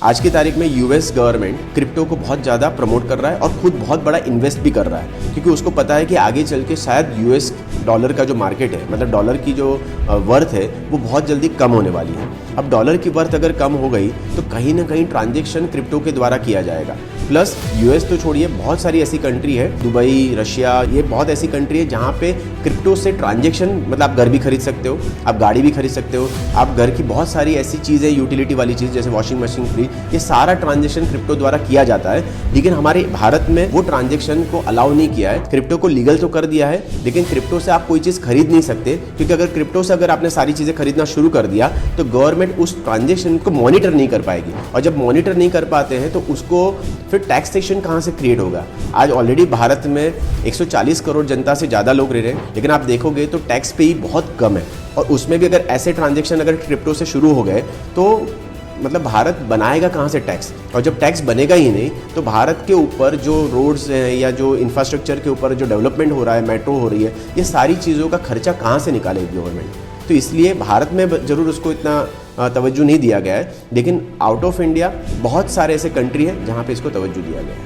आज की तारीख में यूएस गवर्नमेंट क्रिप्टो को बहुत ज़्यादा प्रमोट कर रहा है और खुद बहुत बड़ा इन्वेस्ट भी कर रहा है, क्योंकि उसको पता है कि आगे चल के शायद यूएस डॉलर का जो मार्केट है, मतलब डॉलर की जो वर्थ है वो बहुत जल्दी कम होने वाली है। अब डॉलर की वर्थ अगर कम हो गई तो कहीं ना कहीं ट्रांजैक्शन क्रिप्टो के द्वारा किया जाएगा। प्लस यूएस तो छोड़िए, बहुत सारी ऐसी कंट्री है, दुबई, रशिया, ये बहुत ऐसी कंट्री है जहाँ पे क्रिप्टो से ट्रांजैक्शन, मतलब आप घर भी खरीद सकते हो, आप गाड़ी भी खरीद सकते हो, आप घर की बहुत सारी ऐसी चीज़ें, यूटिलिटी वाली चीज़ जैसे वॉशिंग मशीन, फ्रिज, ये सारा ट्रांजैक्शन क्रिप्टो द्वारा किया जाता है। लेकिन हमारे भारत में वो ट्रांजैक्शन को अलाउ नहीं किया है। क्रिप्टो को लीगल तो कर दिया है, लेकिन क्रिप्टो से आप कोई चीज़ खरीद नहीं सकते, क्योंकि अगर क्रिप्टो से अगर आपने सारी चीज़ें खरीदना शुरू कर दिया तो गवर्नमेंट उस ट्रांजैक्शन को मॉनिटर नहीं कर पाएगी, और जब मॉनिटर नहीं कर पाते हैं तो उसको फिर टैक्सेशन कहाँ से क्रिएट होगा। आज ऑलरेडी भारत में 140 करोड़ जनता से ज़्यादा लोग रह रहे हैं, लेकिन आप देखोगे तो टैक्स पे ही बहुत कम है, और उसमें भी अगर ऐसे ट्रांजैक्शन अगर क्रिप्टो से शुरू हो गए तो मतलब भारत बनाएगा कहाँ से टैक्स। और जब टैक्स बनेगा ही नहीं तो भारत के ऊपर जो रोड्स हैं या जो इंफ्रास्ट्रक्चर के ऊपर जो डेवलपमेंट हो रहा है, मेट्रो हो रही है, ये सारी चीज़ों का खर्चा कहाँ से निकालेगी गवर्नमेंट। तो इसलिए भारत में ज़रूर उसको इतना तवज्जो नहीं दिया गया है, लेकिन आउट ऑफ इंडिया बहुत सारे ऐसे कंट्री हैं जहाँ पे इसको तवज्जो दिया गया है।